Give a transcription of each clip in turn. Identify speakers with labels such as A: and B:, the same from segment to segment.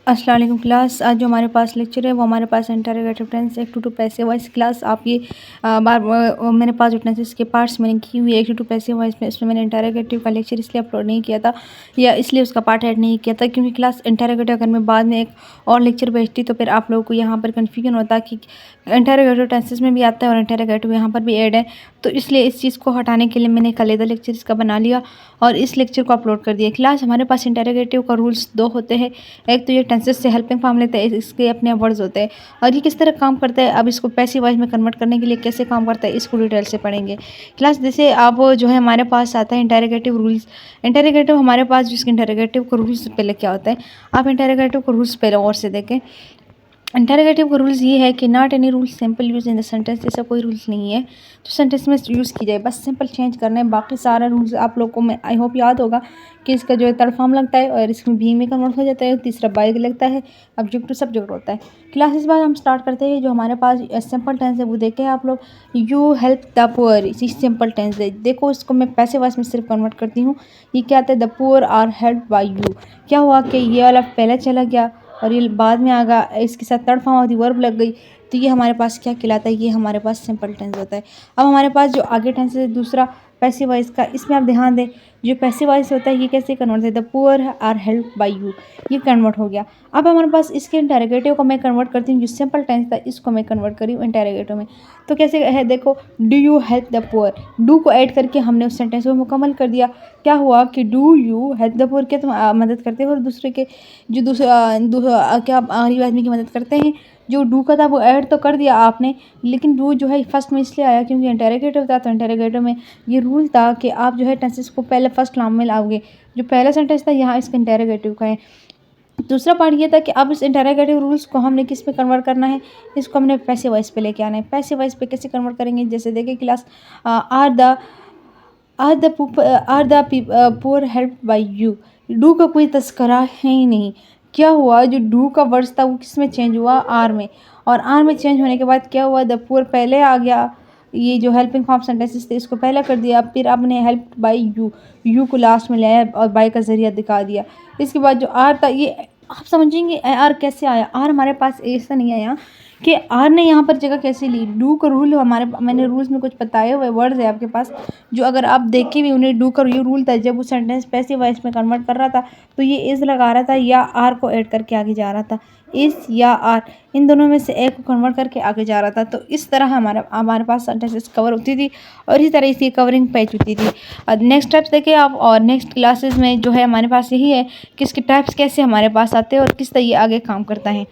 A: अस्सलाम वालेकुम क्लास। आज जो हमारे पास लेक्चर है वो हमारे पास interrogative tense 1 to 2 passive voice class. आप ये मेरे पास जो टेंसेस के पार्ट्स मैंने की हुई है 1 to 2 पैसिव वॉइस में, इसमें मैंने इंटरोगेटिव का लेक्चर इसलिए अपलोड नहीं किया था या इसलिए उसका पार्ट ऐड नहीं किया था क्योंकि क्लास इंटरोगेटिव अगर मैं बाद में एक और लेक्चर भेजती तो फिर आप लोगों को यहाँ पर कन्फ्यूजन होता कि इंटरोगेटिव टेंसेस में भी आता है और इंटरोगेटिव यहाँ पर भी ऐड है। तो इसलिए इस चीज़ को हटाने के लिए मैंने कल इधर लेक्चर इसका बना लिया और इस लेक्चर को अपलोड कर दिया। क्लास हमारे पास इंटरोगेटिव का रूल्स 2 होते हैं। एक तो ये टेंसेस से हेल्पिंग फॉर्म लेते हैं, इसके अपने वर्ड्स होते हैं और ये किस तरह काम करता है, अब इसको पैसिव वॉइस में कन्वर्ट करने के लिए कैसे काम करता है इसको डिटेल से पढ़ेंगे। क्लास जैसे आप जो है हमारे पास आता है इंटरोगेटिव रूल्स। इंटरोगेटिव हमारे पास जिसके इंटरोगेटिव का रूल्स पहले क्या होता है, आप इंटरोगेटिव का रूल्स पहले और से देखें। इंटरोगेटिव का रूल्स ये है कि not any rule simple use in the sentence. ऐसा कोई रूल्स नहीं है तो सेंटेंस में यूज़ की जाए, बस सिंपल चेंज करना है। बाकी सारा रूल्स आप लोगों को मैं आई होप याद होगा कि इसका जो है थर्ड फॉर्म लगता है और इसमें भी में कन्वर्ट हो जाता है, तीसरा बाय लगता है, ऑब्जेक्ट टू सब्जेक्ट होता है। क्लास इस बार हम स्टार्ट करते हैं। जो हमारे पास सिंपल टेंस है वो देखें आप लोग, यू हेल्प द पुअर, इसी सिंपल टेंस है। देखो इसको मैं पैसिव वॉइस में सिर्फ कन्वर्ट करती हूँ। ये क्या आता है, the poor are help by you. क्या हुआ कि ये वाला पहले चला गया और ये बाद में आ गया, इसके साथ third form of the verb लग गई, तो ये हमारे पास क्या कहलाता है, ये हमारे पास सिंपल टेंस होता है। अब हमारे पास जो आगे टेंस है दूसरा पैसिव वॉइस का, इसमें आप ध्यान दें जो पैसिव वॉइस होता है ये कैसे कन्वर्ट होता है, the poor are help by you, ये कन्वर्ट हो गया। अब हमारे पास इसके इंटरोगेटिव को मैं कन्वर्ट करती हूँ, जो सिंपल टेंस था इसको मैं कन्वर्ट करी हूँ इंटरोगेटिव में। तो कैसे है देखो, do you help the poor, do को ऐड करके हमने उस सेंटेंस को मुकम्मल कर दिया। क्या हुआ कि do you help the poor, क्या तुम मदद करते हो और दूसरे के जो क्या गरीब आदमी की मदद करते हैं। जो डू का था वो ऐड तो कर दिया आपने, लेकिन डू जो है फर्स्ट में इसलिए आया क्योंकि इंटरोगेटिव था। तो इंटरोगेटिव में ये रूल था कि आप जो है टेंसेस को पहले फर्स्ट नाम में लाओगे। जो पहला सेंटेंस था यहाँ इसका इंटरोगेटिव का है। दूसरा पार्ट ये था कि अब इस इंटरोगेटिव रूल्स को हमने किस पे कन्वर्ट करना है, इसको हमने पैसिव वॉइस पे लेके आना है। पैसिव वॉइस पे कैसे कन्वर्ट करेंगे, जैसे देखिए class, are the poor help by you. Do का कोई तस्करा है ही नहीं। क्या हुआ, जो डू का वर्ड्स था वो किस में चेंज हुआ, आर में, और आर में चेंज होने के बाद क्या हुआ, द पुअर पहले आ गया। ये जो हेल्पिंग फॉर्म सेंटेंसेस थे इसको पहले कर दिया, फिर आपने हेल्प बाय यू, यू को लास्ट में लाया और बाय का जरिया दिखा दिया। इसके बाद जो आर था, ये आप समझेंगे आर कैसे आया। आर हमारे पास ऐसा नहीं आया कि आर ने यहाँ पर जगह कैसे ली। डू का रूल हमारे, मैंने रूल्स में कुछ बताए हुए वर्ड्स है आपके पास, जो अगर आप देखें भी उन्हें डू का ये रूल था, जब वो सेंटेंस पैसिव वॉइस में कन्वर्ट कर रहा था तो ये इज लगा रहा था या आर को ऐड करके आगे जा रहा था। इस या आर इन दोनों में से एक को कन्वर्ट करके आगे जा रहा था। तो इस तरह हमारे पास सेंटेंसेस कवर होती थी और इसी तरह इसकी कवरिंग पेज होती थी। नेक्स्ट टाइप्स देखिए आप, और नेक्स्ट क्लासेस में जो है हमारे पास यही है कि इसके टाइप्स कैसे हमारे पास आते हैं और किस तरह ये आगे काम करता है।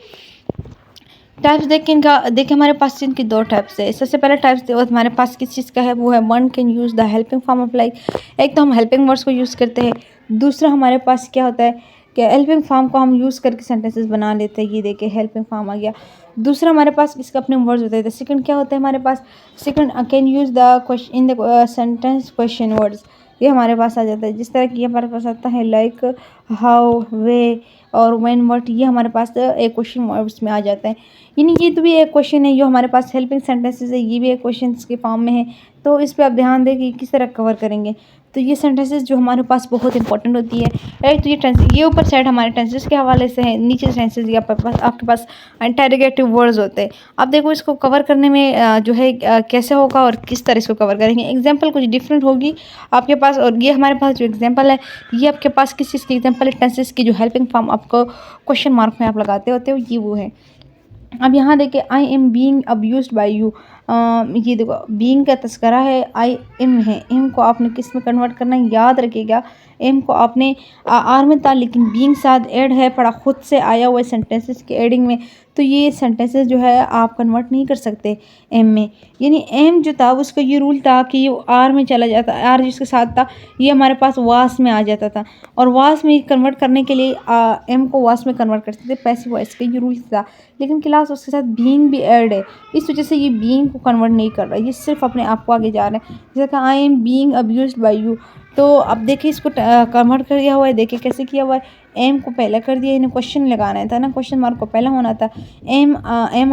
A: टाइप्स देखिए हमारे पास इनकी 2 टाइप्स है। सबसे पहला टाइप्स हमारे पास किस चीज़ का है, वो है one can use the helping form of like. एक तो हम हेल्पिंग वर्ड्स को यूज़ करते हैं, दूसरा हमारे पास क्या होता है कि हेल्पिंग फॉर्म को हम यूज़ करके सेंटेंसेस बना लेते हैं। ये देखिए हेल्पिंग फॉर्म आ गया। दूसरा हमारे पास इसका अपने वर्ड्स होते हैं। सेकंड क्या होता है हमारे पास, second can use the question in the sentence question words, ये हमारे पास आ जाता है। जिस तरह की हमारे पास आता है लाइक, हाउ, वे और व्हेन, व्हाट, ये हमारे पास एक क्वेश्चन वर्ड्स में आ जाता है। यानी ये तो भी एक क्वेश्चन है, जो हमारे पास हेल्पिंग सेंटेंसेस है ये भी एक क्वेश्चन के फॉर्म में है। तो इस पे आप ध्यान दें कि किस तरह कवर करेंगे। तो ये सेंटेंसेस जो हमारे पास बहुत इंपॉर्टेंट होती है। राइट, तो ये टेंसेस, ये ऊपर साइड हमारे टेंसेस के हवाले से है, नीचे टेंसेस ये आपके पास इंटरोगेटिव वर्ड्स होते हैं। अब देखो इसको कवर करने में जो है कैसे होगा और किस तरह इसको कवर करेंगे। एग्जाम्पल कुछ डिफरेंट होगी आपके पास, और ये हमारे पास जो एग्जाम्पल है ये आपके पास किस चीज़ की एग्जाम्पल है, टेंसेस की जो हेल्पिंग फॉर्म आपको क्वेश्चन मार्क में आप लगाते होते हो, ये वो है। अब यहाँ देखिए, I am being abused by you. ये देखो बीइंग का तस्करा है, आई एम है, एम को आपने किस में कन्वर्ट करना है याद रखिएगा। एम को आपने आर में था लेकिन बीइंग साथ ऐड है, पड़ा खुद से आया हुआ है सेंटेंसेस के एडिंग में, तो ये सेंटेंसेस जो है आप कन्वर्ट नहीं कर सकते एम में। यानी एम जो था उसका ये रूल था कि ये आर में चला जाता, आर जिसके साथ था ये हमारे पास वास में आ जाता था, और वास में कन्वर्ट करने के लिए एम को वास में कन्वर्ट करते थे, पैसिव वॉइस का ये रूल था। लेकिन क्लास उसके साथ बीइंग भी ऐड है, इस वजह से ये बीइंग को कन्वर्ट नहीं कर रहा, ये सिर्फ अपने आप को आगे जा रहा है। जैसे कि I am being abused by you, तो अब देखिए इसको कन्वर्ट कर दिया हुआ है, देखिए कैसे किया हुआ है। एम को पहले कर दिया, इन्हें क्वेश्चन लगाना था ना, क्वेश्चन मार्क को पहला होना था। एम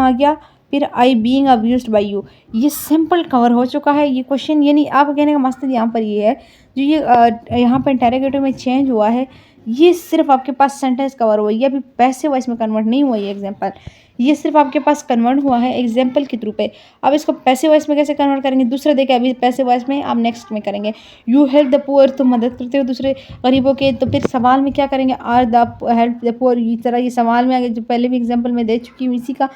A: आ गया, फिर I being abused by you, ये सिंपल कवर हो चुका है ये क्वेश्चन। यानी आप कहने का मकसद यहाँ पर ये है, जो ये यहाँ पर इंटरोगेटिव में चेंज हुआ है, ये सिर्फ आपके पास सेंटेंस कवर हुआ है, ये अभी पैसिव वॉइस में कन्वर्ट नहीं हुआ ये एग्जाम्पल, ये सिर्फ आपके पास कन्वर्ट हुआ है एग्जाम्पल के थ्रू पे। अब इसको पैसिव वॉइस में कैसे कन्वर्ट करेंगे, दूसरे देखे अभी पैसिव वॉइस में, आप नेक्स्ट में करेंगे। यू हेल्प द पुअर, तुम मदद करते हो दूसरे गरीबों के, तो फिर सवाल में क्या करेंगे, are the help the poor, इस तरह ये सवाल में आगे जो पहले भी एग्जाम्पल में दे चुकी हूँ इसी का।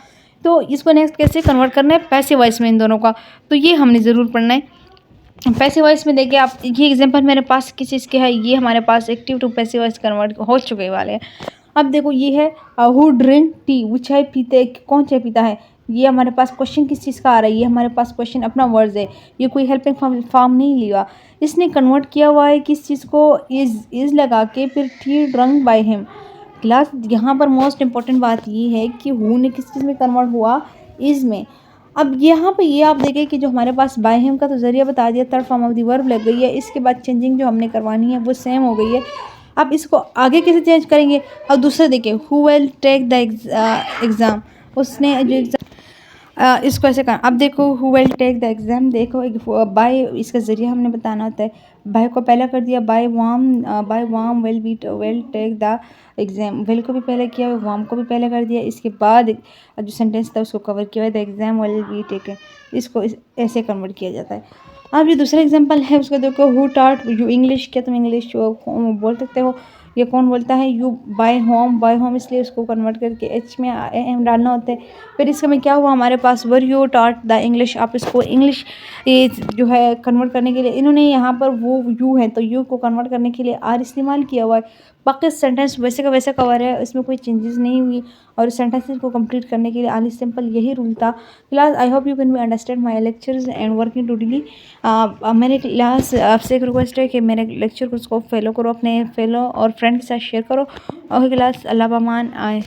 A: तो इसको नेक्स्ट कैसे कन्वर्ट करना है पैसिव वॉइस में इन दोनों का, तो ये हमने ज़रूर पढ़ना है। पैसिव वॉइस में देखिए आप, ये एग्जांपल मेरे पास किस चीज़ के है, ये हमारे पास active to passive voice convert हो चुके वाले हैं। अब देखो ये है हु ड्रिंक टी, वो चाय पीते, कौन चाय पीता है, ये हमारे पास क्वेश्चन किस चीज़ का आ रहा है, ये हमारे पास क्वेश्चन अपना वर्ड्स है, ये कोई हेल्पिंग फॉर्म नहीं लिया, इसने कन्वर्ट किया हुआ है किस चीज़ को, इज़ लगा के फिर T drunk by him. Class यहाँ पर मोस्ट इंपॉर्टेंट बात ये है कि हु ने किस चीज़ में कन्वर्ट हुआ, इज़ में। अब यहाँ पे ये आप देखें कि जो हमारे पास बाय हिम का तो ज़रिया बता दिया, third form of the verb लग गई है, इसके बाद चेंजिंग जो हमने करवानी है वो सेम हो गई है। अब इसको आगे कैसे चेंज करेंगे, अब दूसरा देखिए who will take the exam, उसने जो इसको ऐसे कर, अब देखो who will take the exam, देखो बाय इसका ज़रिया हमने बताना होता है, बाय को पहला कर दिया, by whom will take the exam, will को भी पहले किया, वाम को भी पहले कर दिया, इसके बाद जो सेंटेंस था उसको कवर किया, the exam will be taken, इसको ऐसे कन्वर्ट किया जाता है। अब ये दूसरा एग्जांपल है, उसको देखो हु टॉट यू इंग्लिश, क्या तुम इंग्लिश बोल सकते हो, ये कौन बोलता है, यू बाय होम, इसलिए उसको कन्वर्ट करके एच में एम डालना होता है। फिर इसका में क्या हुआ, हमारे पास were you taught the English, आप इसको इंग्लिश जो है कन्वर्ट करने के लिए, इन्होंने यहाँ पर वो यू है तो यू को कन्वर्ट करने के लिए आर इस्तेमाल किया हुआ है। बाकी सेंटेंस वैसे का वैसा कवर है, इसमें कोई चेंजेस नहीं हुई, और सेंटेंसेस को कंप्लीट करने के लिए आली सिंपल यही रूल था। Class I hope you can be understand my lectures and working totally. मेरे क्लास आपसे एक रिक्वेस्ट है कि मेरे लेक्चर को उसको फॉलो करो, अपने फेलो और फ्रेंड के साथ शेयर करो। ओके क्लास, अल्लाह पामान आए।